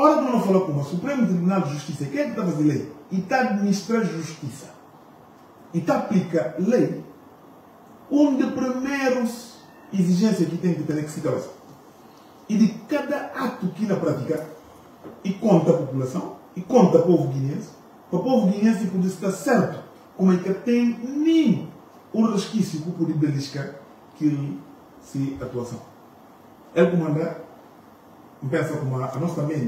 Ora que não falou como o Supremo Tribunal de Justiça, quem é que está a fazer lei? E está a administrar justiça. E está a aplicar lei onde a primeira exigência que tem que ter é que se causa. E de cada ato que na prática, e conta a população, e conta o povo guineense, para o povo guineense poder estar certo como é que tem nem um resquício que pode beliscar que se atuação. Ele comanda, pensa como a nós também,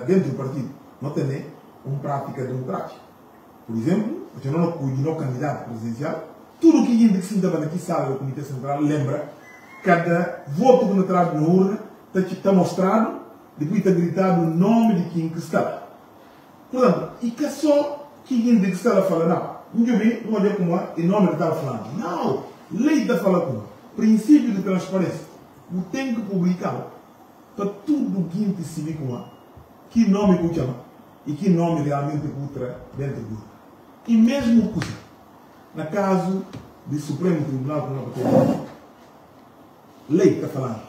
dentro do partido, não tem uma prática democrática. Por exemplo, a gente não cuida do candidato presidencial, tudo o que a gente se dava aqui sabe do Comitê Central lembra, cada voto que não traz na urna está mostrado, depois está gritado o nome de quem que está. Portanto, e que só que a gente que está a falar, não vi, não olha como é, e nome que está falando. Não, lei está falando como princípio de transparência. O tem que publicar para tudo que a gente se vê como é, que nome que chama e que nome realmente encontra dentro do. E mesmo que, no caso do Supremo Tribunal de Nova lei está falando,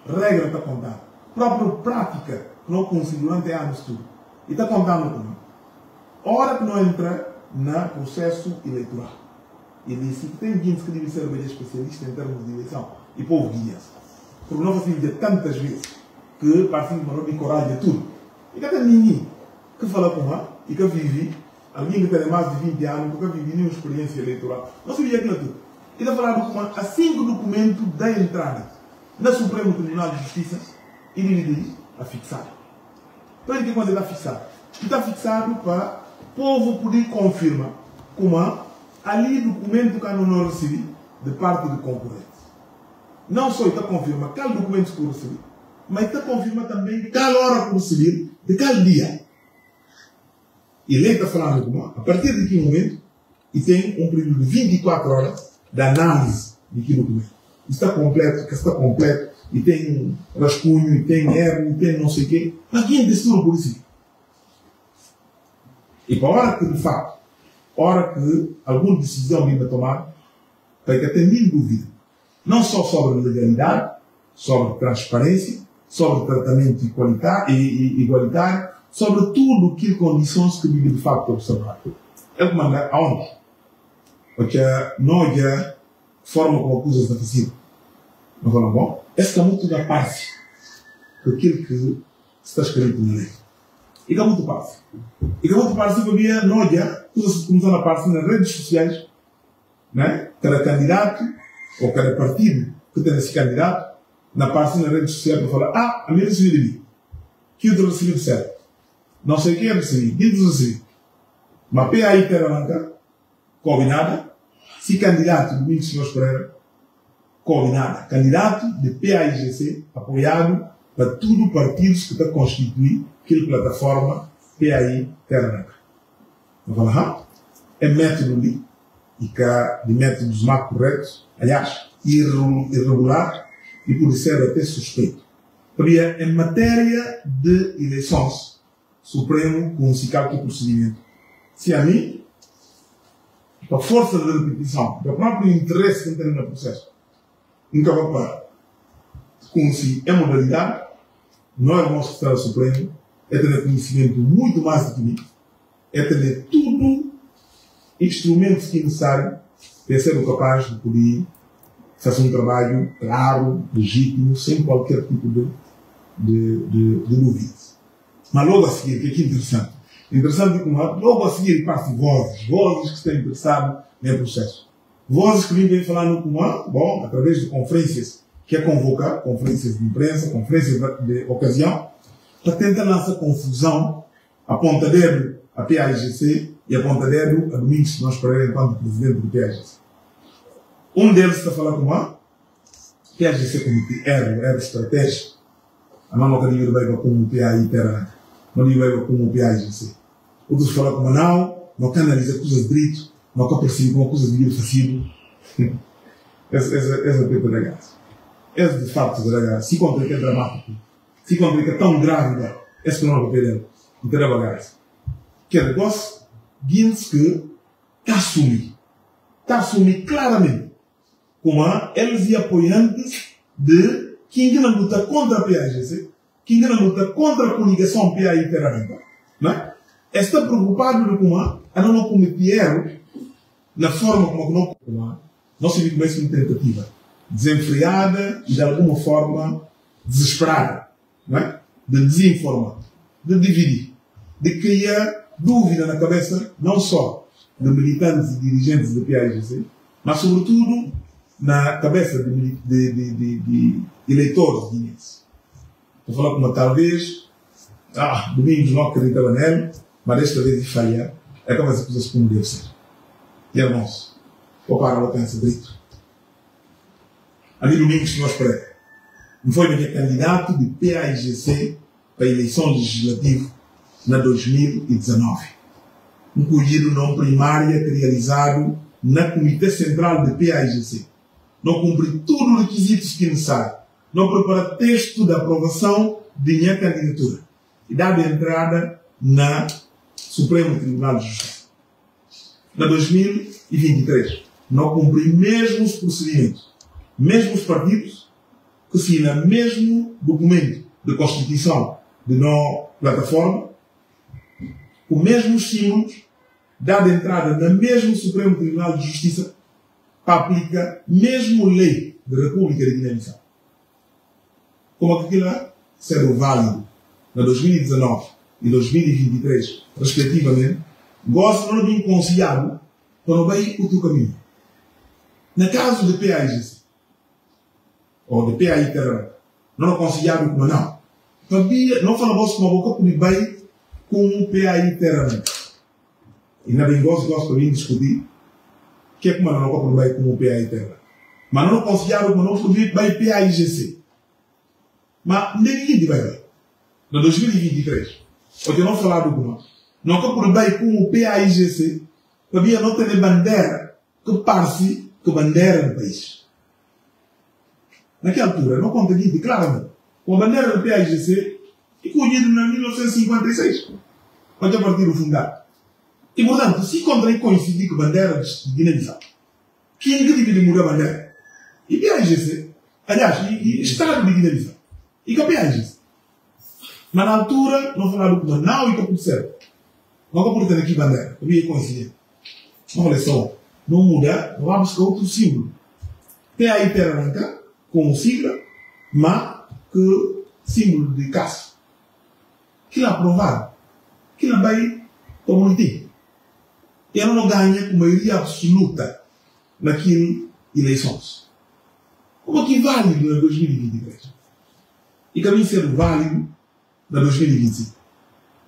regra está contando, própria prática que não conseguiu durante anos tudo. E está contando como hora que não entra no processo eleitoral. E disse que tem gente que deve ser bem especialista em termos de eleição e povo guias. Porque não assim dizer tantas vezes que partindo de uma coragem de tudo. E que tem ninguém que fala com ela e que vive, alguém que tem mais de 20 anos, que vive nenhuma experiência eleitoral. Não sabia aquilo tudo. E está falando com assim que o documento da entrada no Supremo Tribunal de Justiça, ele diz a fixar. Para que quando está fixado? Está fixado para o povo poder confirmar como ali documento que não recebi de parte do concorrente. Não só está confirma qual documento que eu recebi, mas está confirma também qual hora que eu recebi, de qual dia. E ele está falando como a partir de que momento, e tem um período de 24 horas de análise de que documento. Está completo, que está completo, e tem rascunho, e tem erro, e tem não sei o quê. Mas quem decidiu por isso? E para a hora que, de fato, a hora que alguma decisão vindo a tomar, para que tenha nenhuma dúvida, não só sobre legalidade, sobre transparência, sobre tratamento igualitário, sobre tudo que condições que vive de facto observar. É o que manda aonde? Porque não é a forma como coisas estão fazer. Não fala bom? Essa é muito da parte daquilo que está escrito na lei. E que é muito parte. E que é muito parte se havia não é coisas que começaram a parte nas redes sociais, né? Cada candidato ou cada partido que tem esse candidato na parte nas redes sociais para falar a minha recebi de mim. Que outro recebi de certo. Não sei quem recebi. Quem recebi. Mas PAI Terra combinada. Se candidato Domingos Senhor Pereira combinada. Candidato de PAIGC apoiado para tudo os partidos que está a constituir aquela plataforma PAI Terra. Não fala é método ali. E que de métodos mais corretos, aliás, irregular e pode ser até suspeito. Porque em matéria de eleições, Supremo considera que procedimento. Se a mim, a força da repetição, do próprio interesse que tem no processo, nunca vai parar. Conheci a modalidade, não é o nosso Estado Supremo, é ter conhecimento muito mais do que mim, é ter tudo instrumentos que é necessário para ser capaz de poder fazer um trabalho claro, legítimo, sem qualquer tipo de dúvidas. Mas logo a seguir, que é interessante. Interessante como logo a seguir parte vozes que estão interessados no processo. Vozes que vêm falando como bom, através de conferências que é convocar, conferências de imprensa, conferências de ocasião, para tentar lançar confusão, aponta dedo a PAIGC e aponta dedo a Domingos Senhor Pereira enquanto presidente do PAIGC. Um deles está falando como PAIGC como erro estratégico. A não queria vai como PAI Terra, não vai como PAIGC. Outros falam como não canaliza coisas direito, não percebe como coisas de facido. Essa é a pipa da graça. Essa de facto da graça. Se complica é dramático. Se complica tão grave, esse que não é o papel dele. Não terá graça. Que é negócio, diz que está a assumir claramente como eles e apoiantes de quem não luta contra a PAIGC, que ainda luta contra a coligação PAI Terra, não é? Está preocupado com a não cometer erro na forma como não se começa uma tentativa desenfreada e de alguma forma desesperada, não é? De desinformar, de dividir, de criar dúvida na cabeça não só de militantes e dirigentes do PAIGC, mas sobretudo na cabeça de eleitores guineenses. Estou falando como talvez Domingos não acreditava nele, mas desta vez falhar, é que as coisas como deve ser. E irmãos, vou parar a pensa Brito. Ali Domingos nós esperamos. Foi meu candidato de PAIGC para a eleição legislativa na 2019. Colhido não primária realizado na Comitê Central de PAIGC. Não cumpri todos os requisitos que necessário. Não prepara texto de aprovação de minha candidatura. E dada entrada na Supremo Tribunal de Justiça. Na 2023, não cumpri mesmos procedimentos, mesmos partidos, que assinam mesmo documento de Constituição de não plataforma, com mesmos símbolos, dada entrada na mesmo Supremo Tribunal de Justiça, para aplicar mesmo lei da República de Guiné-Bissau. Como aquilo sendo válido na 2019 e 2023, respectivamente, gosto de um conciliado para vai outro caminho. No caso de PAIGC, ou de PAI Terra, não conciliado como não. Não falamos com a boca porque vai com o PAI Terra. E na bem gosto de discutir que é como não vai com o PAI Terra. Mas não conciliado com não vai PAIGC. Mas ninguém vai. Na 2023, porque não falaram com nós. Não vai com o PAIGC, para não ter bandeira que parece que bandeira do país. Naquela altura, não consegui claramente com a bandeira do PAIGC e colhido em 1956, quando a partir do fundado. E, portanto, se encontrei coincidir com a bandeira de Guiné-Bissau, quem que devia mudar a bandeira? E PAIGC, aliás, e Estado de Guiné-Bissau, e com a PAIGC. Mas na altura, não falaram com não e com tudo certo. Não vou ter aqui bandeira, eu ia coincidir. Olha só, não muda, não vamos com outro símbolo. PAI Terra com sigla, mas que símbolo de caça. Que lá aprovado, que lá vai comunitar. E ela não ganha com maioria absoluta naquelas eleições. Como que válido na 2023? E caminho ser válido na 2025.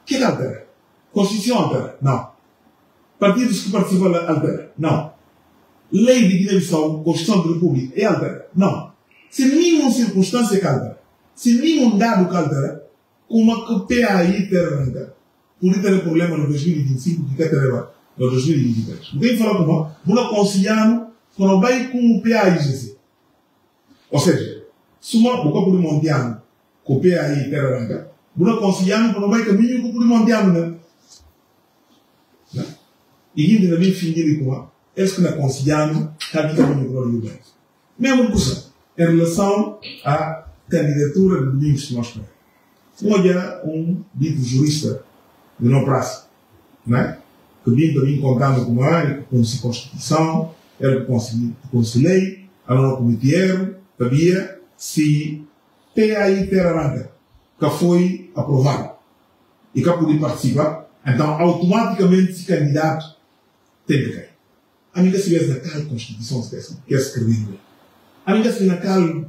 Que é altera? Constituição altera? Não. Partidos que participam altera? Não. Lei de Guiné-Bissau, Constituição da República, é altera? Não. Se nenhuma circunstância que altera, se nenhum dado que altera, como que PAI Terra por ter problema no 2025 que quer ter no 2023. Ninguém fala como uma conciliando quando vai com o PAIGC. Ou seja, se uma boca por mondiano com o PAI Terra uma conciliando quando vai caminho com o mondiano, né? E ainda também finir com eles que na conciliando cada caminho com o lugar. Mesmo coisa em relação à candidatura de Domingos que nós queremos. Olha dito jurista de não praça, né? Que vim também contando com ele, que conhece a Constituição, ele que conciliei, a não cometer, sabia se PAI Terra que foi aprovado e que pôde participar, então automaticamente se candidato tem que cair. A minha se vê naquela Constituição que é escrevida. A minha se naquela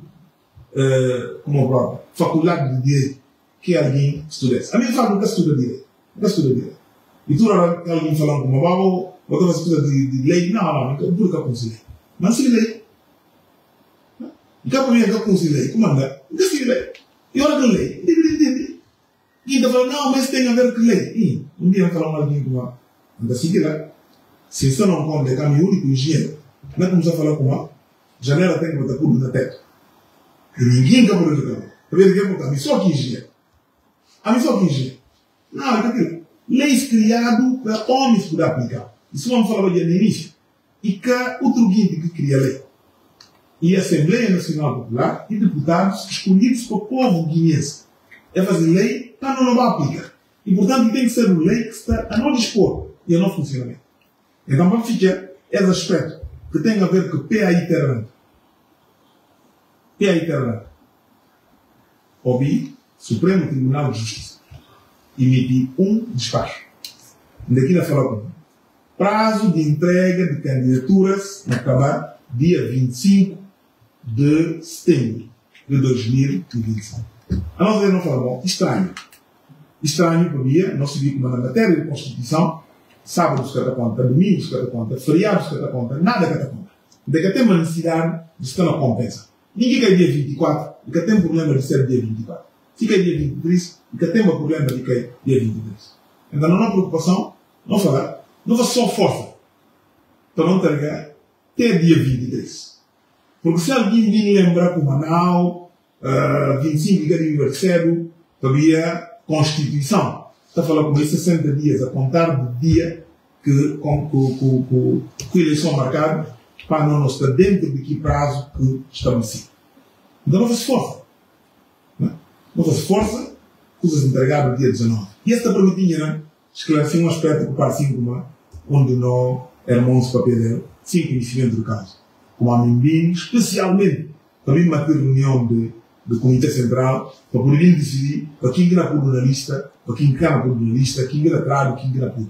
como a própria faculdade de direito que alguém estudasse. A minha fala nunca estuda direito. Nunca estuda direito. E tu alguém falando como babo, botava estuda de lei, não, nunca conciliei. Mas se lei. E cá para mim nunca conciliei. Como anda? Nunca se lei. E olha que lei. E ainda fala, não, mas tem a ver com lei. Um dia falar alguém como a anda se lá. Se você não conta de caminho único, engenheiro, não é como você falar com a janela tem que botar tudo na testa. E ninguém quer poder reclamar. Porque ninguém botar, só que engenheiro. A missão que engenheiro. Não, é aquilo. Leis criadas para homens poder aplicar. Isso vamos falar no início. E cá, outro guinte que cria a lei. E a Assembleia Nacional Popular e deputados escolhidos pelo povo guineense. é fazer lei para não vai aplicar. E, portanto, tem que ser uma lei que está a não dispor e a não funcionamento. Então, para ficar esse aspecto que tem a ver com o PAI Terra. PAI Terra. OBI, Supremo Tribunal de Justiça, emitiu um despacho. Daqui a falar com prazo de entrega de candidaturas a acabar dia 25 de setembro de 2025. A nossa lei não fala bom, estranho. Estranho porque nós sabemos que na matéria de Constituição, sábados cada conta, domingos cada conta, feriados cada conta, nada cada conta. Daí que tem uma necessidade de estar na compensa. Ninguém quer dia 24, e que tem problema de ser dia 24. Se quer dia 23, e que tem um problema de que é dia 23. Então não há preocupação, não falar, não faz só força para não entregar até dia 23. Porque se alguém me lembrar que o Manaus, 25 de aniversário, havia Constituição. Está a falar com 60 dias a contar do dia que a eleição marcada para não estar dentro de que prazo que estabelecido. Então não faz força. Não faz força, coisas entregadas no dia 19. E esta perguntinha esclarecer um aspecto que parece como onde não irmãos papel sem conhecimento do caso. Como a mim, especialmente também uma reunião do Comitê Central, para poder decidir para quem irá pôr na lista, para quem quer pôr na lista, quem irá trazer, quem irá pôr.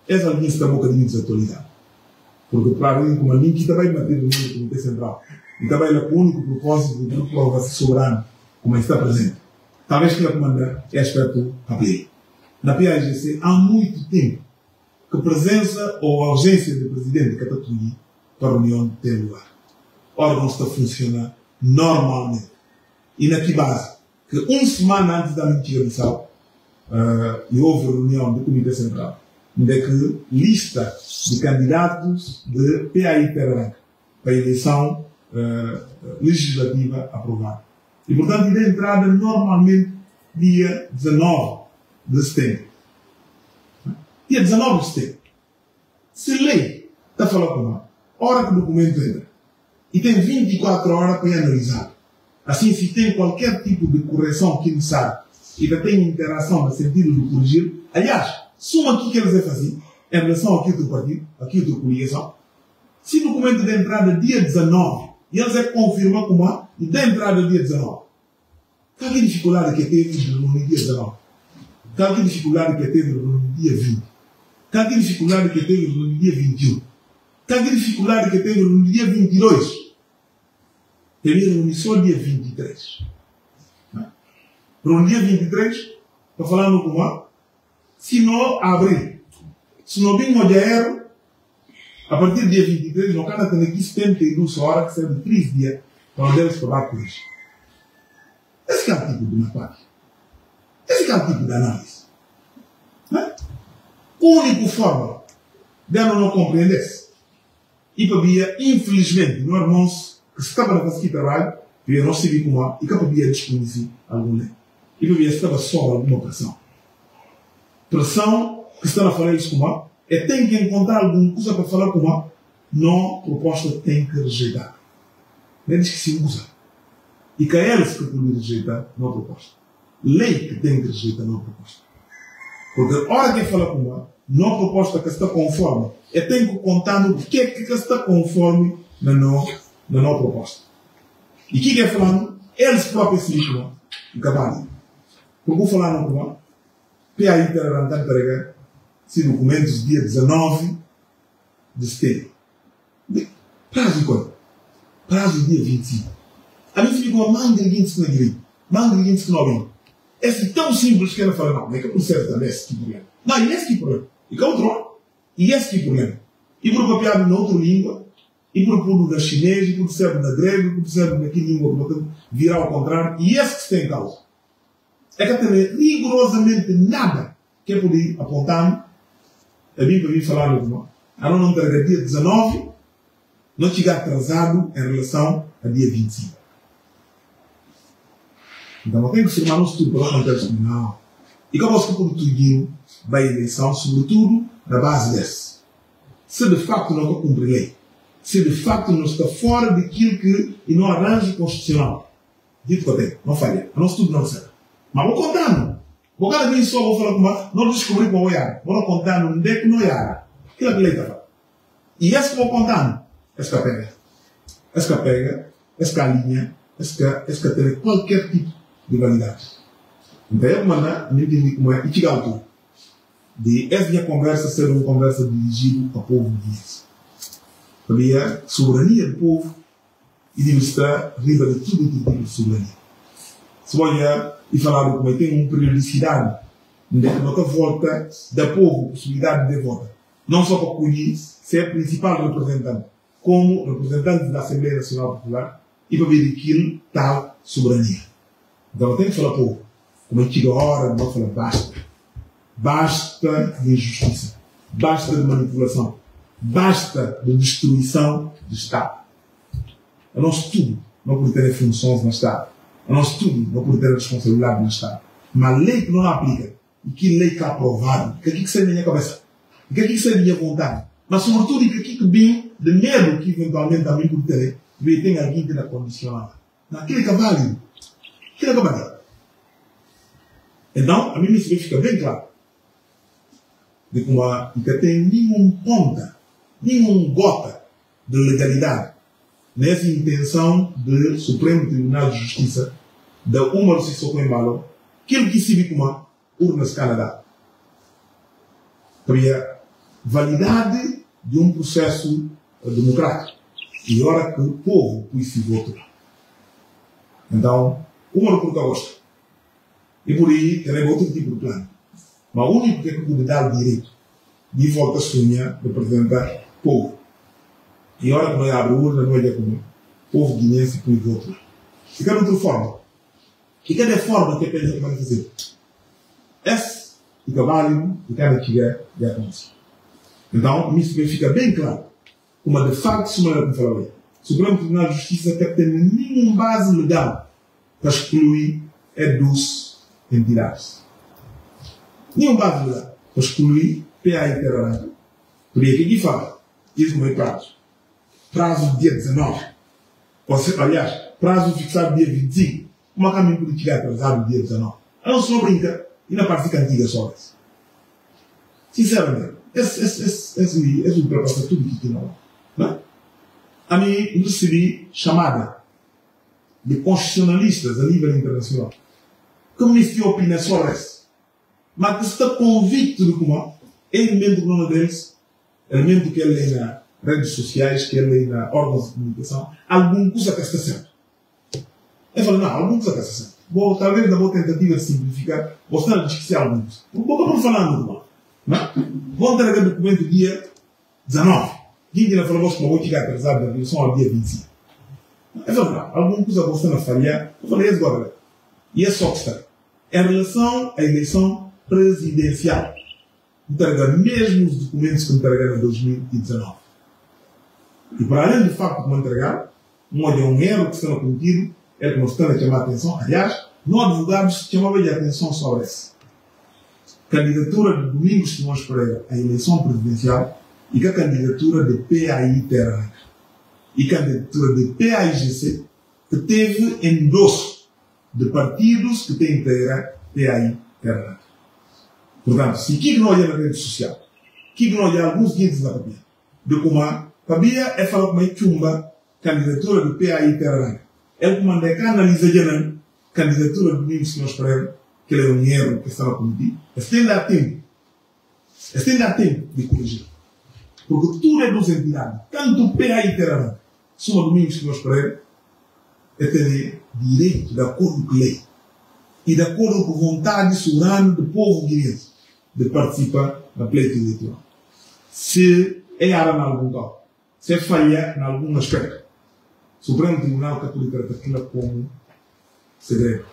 Essa linha está um bocadinho desatualizada. Porque, para mim, como a mim, que também vai ter reunião do Comitê Central, e também é o único propósito do Grupo Prorrogação Soberano, como está presente. Talvez que a comanda é aspecto papel. Na PAGC, há muito tempo que a presença ou a ausência do presidente de Catatumbi para a reunião tem lugar. O órgão está a funcionar normalmente. E na que base, que uma semana antes da Guiné-Bissau, houve a reunião do Comitê Central, onde que lista de candidatos de PAI Terra para a eleição legislativa aprovada. E, portanto, de entrada normalmente dia 19 de setembro. Dia 19 de setembro. Se lei está a falar com a hora que o documento entra e tem 24 horas para analisar. Assim, se tem qualquer tipo de correção que necessário e que tem interação no sentido de corrigir, aliás, suma aqui que eles vão fazer em relação àquilo do partido, àquilo da coligação. Se o documento de entrada dia 19 e eles confirmam como há, e da entrada dia 19, qual é a dificuldade que teve no dia 19? Qual é a dificuldade que teve no dia 20? Qual é a dificuldade que teve no dia 21? Qual é a dificuldade que teve no dia 22? Teve só dia 23. Para o dia 23, está falando como há, se não abrir, se não vir um dinheiro, a partir do dia 23, não cada tem aqui 72 horas, que serve 3 dias, para Deus falar por isso. Esse é o tipo de matemática. Esse é o tipo de análise. A única forma de não compreender-se. E para infelizmente, não irmãos que se estava a fazer trabalho, que não sabia como há, e que para desconhecer algum lei. E para estava sob alguma pressão. Pressão que está a falar isso como há, é tem que encontrar alguma coisa para falar como há, não proposta tem que rejeitar. Eles que se usa. E que é eles que podem rejeitar, não proposta. Lei que tem que rejeitar, não proposta. Porque a hora que fala como há, não proposta que está conforme, é tem que contar no que é que está conforme na não proposta. E o que é falando? Eles próprios se ligam no cavalo. Porque vou falar no comando, PAI Terra entregar se documentos dia 19 de setembro. Prazo de quando? Prazo dia 25. A mim ficou uma manga de gente que não é direito. Manga de gente que não é. É tão simples que ela fala, não, é que o processo também é esse problema. Não, e esse problema. E que é outro. E esse problema. E por copiar na outra língua, e por pôr na chinês, e por ser na grega, e por ser naquela língua, virar ao contrário. E esse que se tem em causa. É que tem rigorosamente nada que é poder apontar. A mim para mim falar no irmão. A não entregar dia 19, não chegar atrasado em relação a dia 25. Então não tem que formar um estudo para não ter não. E como você pode tudo vai eleição, sobretudo na base desse. Se de facto não cumpre lei, se de facto não está fora daquilo que e não arranjo constitucional, dito que eu tenho, não falha. O nosso estudo não serve. Mas vou contando. Vou cada vez só vou falar com nós descobrimos para o olhar. Vou contando onde é que não é. Aquilo que ele está. E esse que vou contando, esse que pega. Esse que pega, esse que alinha, esse que tem qualquer tipo de validade. Então, eu me entendi como é. E que altura. De essa minha conversa ser uma conversa dirigida ao povo de Deus. Havia soberania do povo e de estar riba de tudo tipo de soberania. Se olha e falar como tem uma periodicidade onde não volta da povo possibilidade de volta. Não só para conhecer ser principal representante, como representante da Assembleia Nacional Popular e para ver aquilo tal soberania. Então, eu tenho que falar povo. Como é que chega a hora de não falar basta. Basta de injustiça. Basta de manipulação. Basta de destruição do Estado. O nosso estudo não pode ter funções no Estado. O nosso estudo não pode ter responsabilidade no Estado. Mas a lei que não aplica, e que lei que é aprovada, que aqui que sai da minha cabeça, que aqui que sai da minha vontade, mas sobretudo que aqui que vem de medo que eventualmente também pode ter, que tem alguém que está condicionado. Naquele que é válido. Aquele que é válido. Então, a mim me fica bem claro de como que tem nenhuma ponta, nenhuma gota de legalidade nessa intenção do Supremo Tribunal de Justiça da uma se socorrendo aquilo que se vê como urnas Canadá. Havia validade de um processo democrático e hora que o povo pôs se votou. Então, uma por que gosta. E por aí, tem outro tipo de plano. Mas o único que pode dar o direito de volta a sonhar, de representar o povo. E a hora que nós abrimos a urna, não é como o povo guinense e o voto. E cada outra forma. E cada forma que pensa que vai fazer. Esse, e que vale, e cada que é, já acontece. Então, isso fica bem claro. Como de facto, se não é falar o Supremo Tribunal de Justiça não tem nenhuma base legal para excluir duas entidades. Nenhuma base legal para excluir PAI Terra. Por isso, aqui fala, isso não é prazo. Prazo dia 19. Aliás, prazo fixado dia 25. Uma caminho política atrasado dia 19. Eu não só brinca e na parte antiga só. Sinceramente, esse ultrapassa tudo que tem lá. Não? A mim, eu recebi chamada de constitucionalistas a nível internacional. Como me se opina sobre isso? Mas que está convicto de como elemento que não é deles, elemento que ele é nas redes sociais, que ele é na órgãos de comunicação, algum coisa que está certo. Eu falo, não, algum coisa que está certo. Vou, talvez, na boa tentativa de simplificar, gostando de esquecer alguns. Vou falando, irmão. Vou entregar o documento dia 19. Quem ainda falou que vou chegar atrasado da eleição ao dia 25. Eu falo, não, alguma coisa gostando de falhar. Eu falei, esse agora. E é só que está. Em relação à eleição presidencial, entregar mesmo os documentos que entregaram em 2019. E para além do facto de me entregar, um erro que está cometido, é que nós estamos a chamar a atenção. Aliás, nós advogados chamamos a atenção sobre isso. Candidatura de Domingos Simões Pereira à eleição presidencial e a candidatura de PAI Terra e candidatura de PAIGC que teve endosso de partidos que têm integra PAI Terra. Portanto, se aqui que não olha na rede social, aqui que não olha alguns guindos na papia, de como a Fabia é falar como é chumba candidatura do PAI Terra. É como a analisa a candidatura de Domingos Simões Pereira, que ele é um erro que estava cometido. Este tem dar tempo. Este tem dar tempo de corrigir. Porque tudo é duas entidades. Tanto o PAI Terra, como o Domingos Simões Pereira, é ter direito de acordo com a lei e de acordo com a vontade soberana do povo guinense de participar na pleito eleitoral. Se erra em algum caso, se falha em algum aspecto, o Supremo Tribunal Católico trata aquilo como segredo.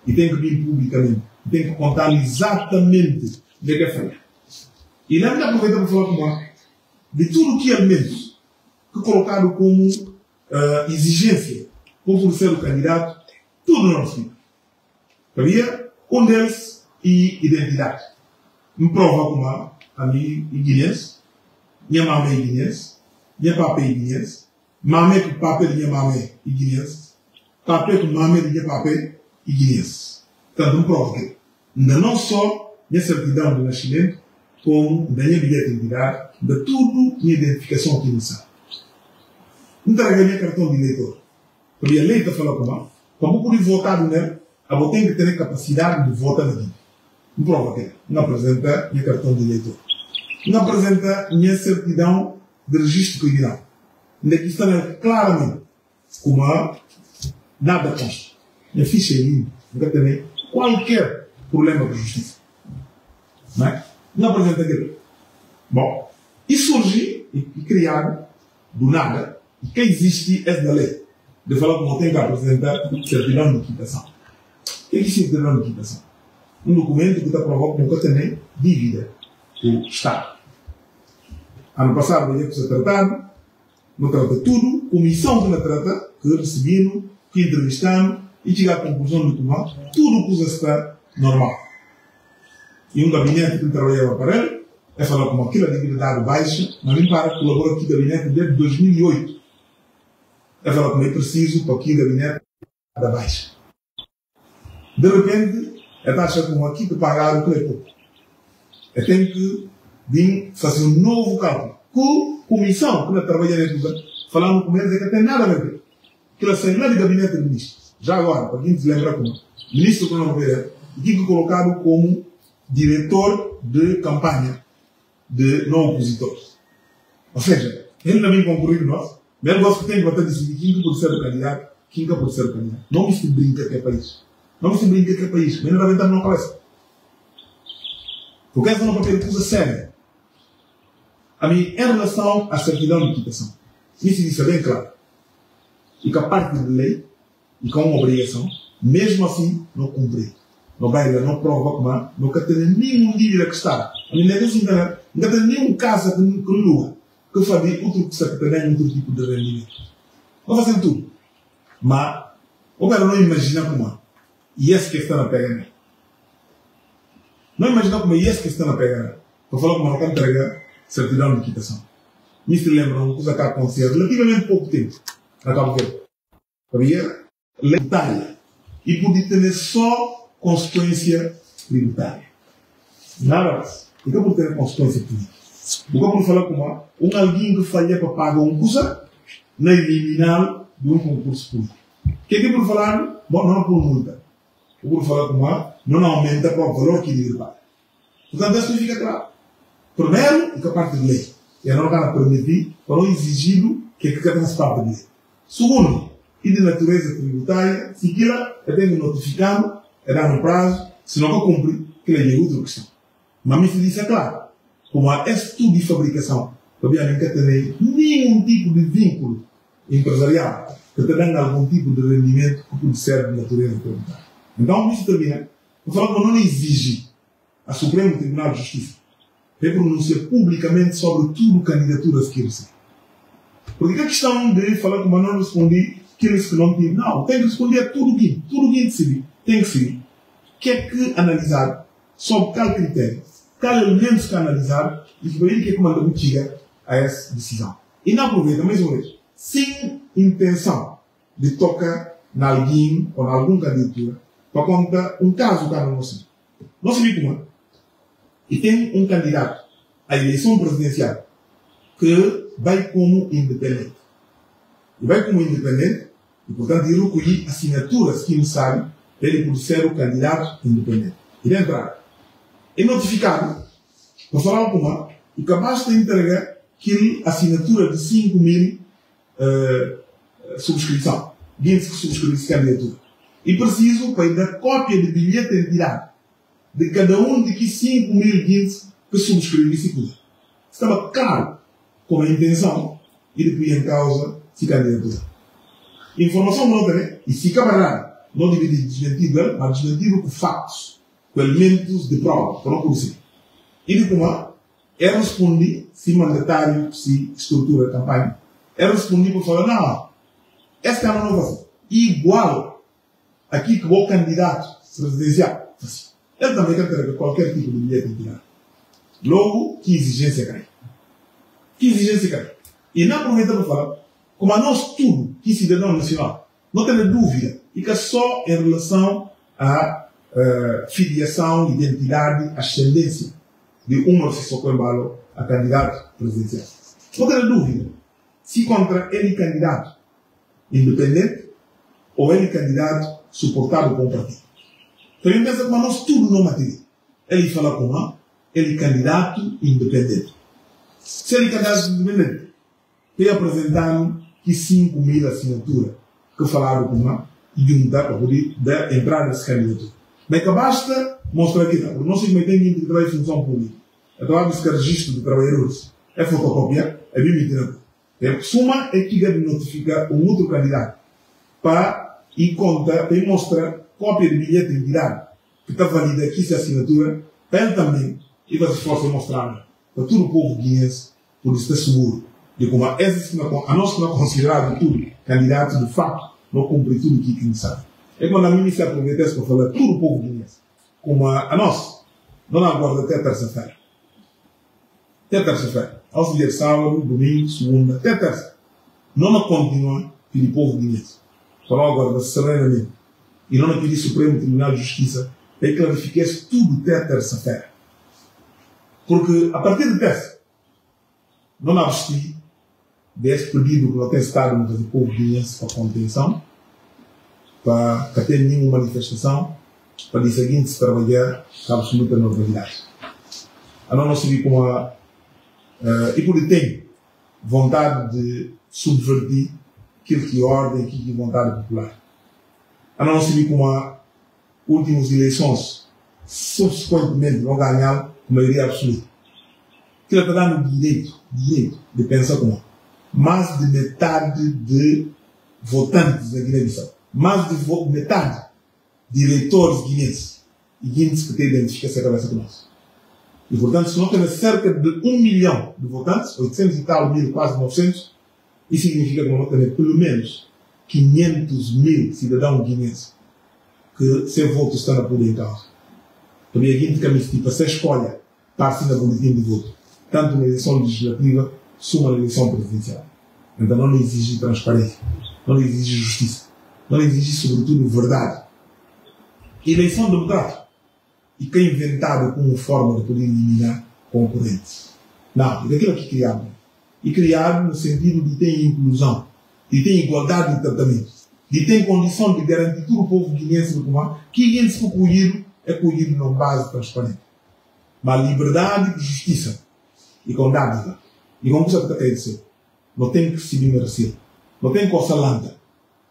E tem que vir publicamente. E tem que contar exatamente de que é falha. E não me aproveita para falar como de tudo o que é elementos que colocado como exigência para oferecer o candidato, tudo não se havia um deles e identidade. Me prova como a mim e guinense, minha mamãe é guinense, minha papai é guinense, mamãe com papai de minha mamãe é guinense, papai com mamãe de minha papai é guinense. Portanto, não provoquei. Ainda não só minha certidão de nascimento, como da minha bilhete de identidade, de tudo minha identificação aqui no site. Não traga minha cartão de eleitor. Porque a lei está falando como eu poder votar nele, eu tenho que ter capacidade de votar na vida. Não provoquei. Não apresenta minha cartão de eleitor. Não apresenta minha certidão de registro criminal. Ainda que está claramente como nada consta. Minha ficha é limpa. Nunca tem qualquer problema com a justiça. Não é? Não apresenta aquilo. Bom, e surge e criado do nada, e que existe é da lei. De falar como eu tenho que apresentar certidão de quitação. O que é certidão de quitação? Um documento que está provado que nunca tem dívida do Estado. Ano passado, eu ia ser tratado, não trata tudo, comissão que não trata, que recebemos, que entrevistamos, e chegar à conclusão de que tudo que está normal. E um gabinete que trabalhava para ele, é falar como aquilo é dívida dado baixa, mas nem para colaborar com o gabinete desde 2008. É falar como é preciso para que o gabinete da baixa. De repente, a taxa como aqui que pagaram que é pouco. Eu tenho que vir fazer um novo cálculo. Com comissão que não trabalha nesse lugar, falando com eles é que não tem nada a ver. Aquilo saiu lá do gabinete do ministro. Já agora, para quem se lembra como ministro do Economia Federal, fica colocado como diretor de campanha de não opositores. Ou seja, ele não vem concorrer nós, mas ele gosta que tem que bater decidir quem pode ser o candidato, quem pode ser o candidato. Não me se brinca que é país. Não me se brinca que é país. Mas não vai entrar numa cabeça. Porque essa é uma papel coisa séria. A mim, em relação à certidão de quitação, isso diz bem claro. E que a parte de lei, e com uma obrigação, mesmo assim, não cumprir. Não vai, não prova como nunca tem nenhum dívida que está. A mim, não tem nenhum caso que lua, que faz outro que se tem outro tipo de rendimento. Não fazem tudo. Mas, o cara não imagina como é. E esse que está na pegada. Não imagina como é esse que está na pegada. Para falar como não entrega certidão de quitação. Me se lembra uma coisa que aconteceu relativamente pouco tempo. Acaba de ver. Havia lei tributária. E podia ter só consequência tributária. Nada mais. E que por ter consequência política? Porque por falar como alguém que falha para pagar um coisa na eliminar de um concurso público. O que é que por falar? Bom, não por multa. Por falar como não aumenta para o valor que ele paga. Portanto, isso fica claro. Primeiro, é que a parte de lei. E não vai permitir para o exigido que faça parte de lei. Segundo, e de natureza tributária, se aquilo é bem notificado, é dar um prazo, se não cumpre, que é outra questão. Mas me disse é claro, como há esse tipo de fabricação, obviamente que tem nenhum tipo de vínculo empresarial que te dê algum tipo de rendimento que pode ser de natureza tributária. Então, isso termina. Eu falo que não exige a Supremo Tribunal de Justiça para pronunciar publicamente sobre tudo candidaturas que recebe. Porque a questão de falar como não respondi aqueles que não tinham, não, tem que responder a tudo que decidi, tem que ser. Que é que analisar sobre qual critério, qual elementos que analisar e que ele que comanda o chega a essa decisão. E não aproveita, mais uma vez, sem intenção de tocar em alguém ou em alguma candidatura, para contar um caso que não sei. Não se vê como é. E tem um candidato à eleição presidencial que vai como independente. E vai como independente, e portanto ele recolhe assinaturas que necessárias para ele poder ser o candidato independente. Ele entrar. É notificado, para falar com uma, e capaz de entregar aquela assinatura de 5.000 subscrição. 20 que subscreve essa candidatura. E preciso para dar cópia de bilhete de identidade de cada um de que 5.000 guindes que subscreve esse coisa. Estava claro com a intenção e depois em causa se candidatura. Informação não tem, e fica barrado. Não deve desmentido, mas desmentido com fatos, com elementos de prova, para não conhecer. E de como é responder, se mandatário, se estrutura a campanha, é responder por falar, não, esse cara não vai fazer. Igual aqui que o candidato presidencial faz. Ele também quer ter qualquer tipo de bilhete de identidade. Logo, que exigência cai? Que exigência cai? E não aproveita para falar, como a nós tudo, que cidadão nacional, não tem dúvida, e que é só em relação a filiação, identidade, ascendência de uma Sissoko Embalo a candidato presidencial. Outra dúvida, se contra ele candidato independente ou ele candidato suportado com o partido. Então eu penso que nós tudo não material. Ele fala com ele candidato independente. Se ele candidato independente, ele apresentaram que 5.000 assinaturas que falaram com e juntar para poder entrar nesse candidato. Mas que basta mostrar aqui, porque nós temos que trabalhar em função pública. Então, esse registro de trabalhadores é fotocópia, é bem mentira. A suma é que deve notificar um outro candidato para ir conta, para mostrar cópia de bilhete de identidade que está valida aqui, essa assinatura, para ele também, e vai se forçar a mostrar para todo o povo guinense, por estar seguro de como a nós que não considerado tudo candidato de fato, não cumpre tudo o que necessário. É quando a mim se aproveita para falar todo o povo guinense, como a nós, não aguarda até terça-feira. Até terça-feira. Ao dia sábado, domingo, segunda, até terça. Não continua pelo povo guinense. Para aguardar serenamente. E não pedir Supremo Tribunal de Justiça para clarificar tudo até terça-feira. Porque a partir de terça, não absti desse pedido que não tem estado no povo guinense para contenção, para que tenha nenhuma manifestação, para o seguinte se trabalhar com absoluta normalidade. A não se vê como e por tem vontade de subvertir aquilo que é ordem, aquilo que é vontade popular. A não se vê como últimas eleições, subsequentemente não ganharam com maioria absoluta. Aquilo está dando direito de pensar como mais de metade de votantes da Guiné-Bissau, mais de metade de eleitores guinenses e guinenses que têm identificação com essa conosco. E, portanto, se não temos cerca de 1 milhão de votantes, 800 e tal mil, quase 900, isso significa que nós temos pelo menos 500 mil cidadãos guinenses que seu voto está na poder em causa. Também a gente caminha para ser escolha para assinar boletim de voto, tanto na eleição legislativa, como na eleição presidencial. Então não exige transparência, não exige justiça, não exige, sobretudo, verdade. Eleição democrática. E que é inventado como forma de poder eliminar concorrentes. Não, é daquilo que criado. E criado no sentido de ter inclusão, de ter igualdade de tratamento, de ter condição de garantir todo o povo guinense do comando, que guinense for colhido, é colhido numa base transparente. Mas liberdade, justiça e com dádiva. E como você está querendo dizer, não tem que se merecer, não tem que orçalanta,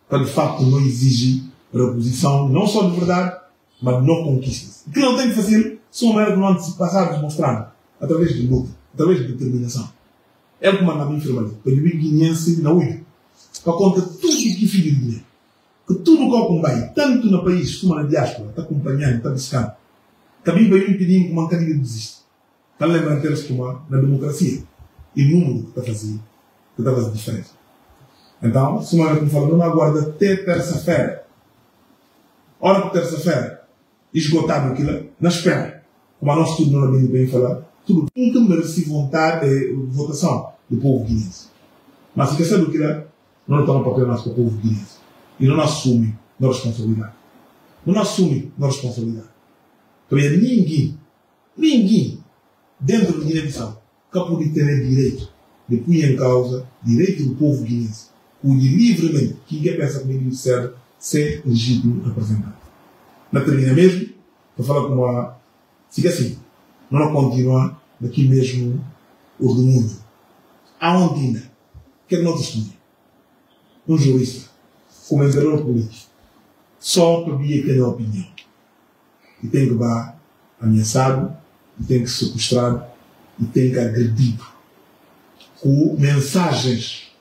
para de facto não exigir reposição, não só de verdade, mas não conquistas. O que não tem que fazer são meros que não anteciparam demonstrando, através de luta, através de determinação. É como a minha enfermaria, para o guineense na UIA, para conta tudo que filho de Guiné, que tudo o que acompanha, tanto no país como na diáspora, está acompanhando, está buscando, também vai impedir que uma cadeia desista. Está lembrando deles como na democracia, e o número que está fazendo diferença. Então, se uma vez falando, não aguarda até terça-feira. Hora por terça-feira, esgotado aquilo, na espera. Como a nós tudo não é bem falar, tudo nunca merece votação do povo guinense. Mas se quer do que não está no papel nosso para o povo guinense. E não assume a responsabilidade. Não assume a responsabilidade. Então, ninguém, dentro do Guiné-Bissau, que pode ter direito de pôr em causa direito do povo guinense, pode livremente, quem quer pensar comigo serve, ser legítimo representante. Na termina mesmo, para falar como fica assim, não continua daqui mesmo o do mundo. Aonde ainda? O que é que nós estudamos? Um jurista, comentador político, só podia ter a opinião. E tem que ser ameaçado, e tem que ser sequestrado, e tem que agredido. Com mensagens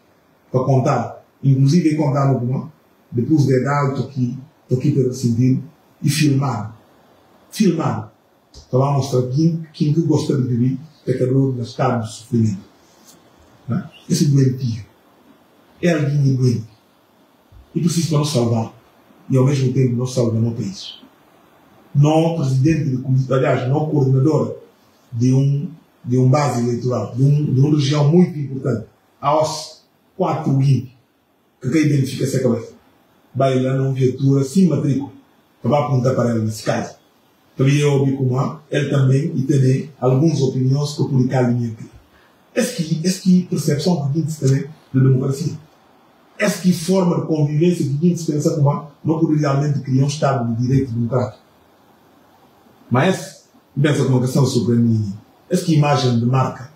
para contar, inclusive contar alguma, depois de dar estou aqui pelo sentido, e filmado, para lá mostrar quem gosta de viver, pecador no estado de sofrimento. Não? Esse doentio é alguém doente e precisa para nos salvar e ao mesmo tempo nos salvar no país. Não presidente de comissão, aliás, não coordenador de um base eleitoral, de uma região muito importante, aos 4 que quem identifica essa cabeça. Vai lá numa viatura sem matrícula, vai perguntar para ele nesse caso. Também eu ouvi como ele também e tem algumas opiniões que publicar a linha aqui. Essa percepção que a gente tem de democracia. Essa forma de convivência que a gente pensa como não pode realmente criar um Estado de direito democrático. Mas pensa como uma questão suprema. Essa imagem de marca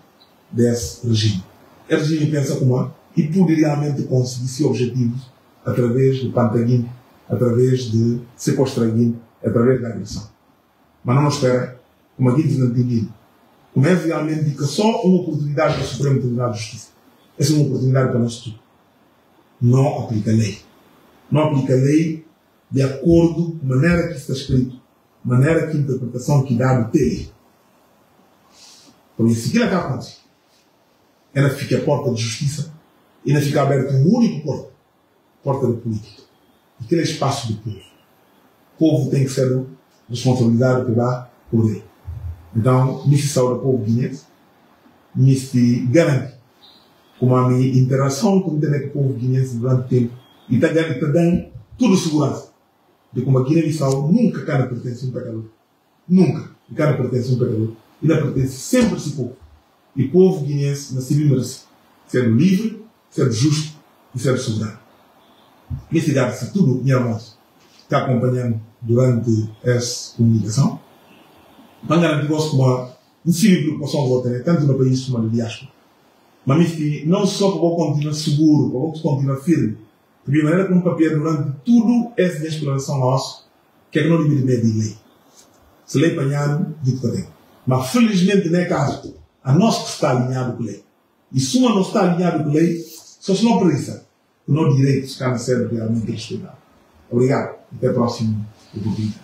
desse regime. O regime pensa como e pode realmente conseguir seus objetivos através de pantaguinho, através de sequestraguinho, através da agressão. Mas não espera, como aqui diz Nantinguinho, como é realmente que só uma oportunidade para o Supremo Tribunal de Justiça. Essa é uma oportunidade para nós tudo. Não aplica a lei. Não aplica a lei de acordo com a maneira que está escrito, maneira que a interpretação que dá do lei. Por isso, aquilo que acontece, ela fica a porta de justiça e ainda fica aberta uma única porta da política. Aquele é espaço do povo. O povo tem que ser responsabilizado por ele. Então, me saúde o povo guinense, me garante como a minha interação com o povo guinense durante o tempo e está dando toda a segurança de como a Guiné-Bissau nunca cada pertence a um pecador. Nunca cada pertence a um pecador. Ele pertence sempre a esse povo. E o povo guinense nasceu e merece ser livre, ser justo e ser soberano. Nesse dado, se tudo, minha irmã, está acompanhando durante essa comunicação, para garantir que uma possível preocupação votar, tanto no país como no diáspora. Mas não só para eu continuar seguro, para eu continuar firme, de maneira como papel durante tudo essa exploração nossa, que é que não limite bem de lei. Se lei apanhado, digo que tem. Mas felizmente, não é caso, a nós que está alinhado com a lei. E se uma não está alinhado com a lei, só se não precisa, que os nossos direitos ficam sendo realmente respeitados. Obrigado. Até a próxima oportunidade.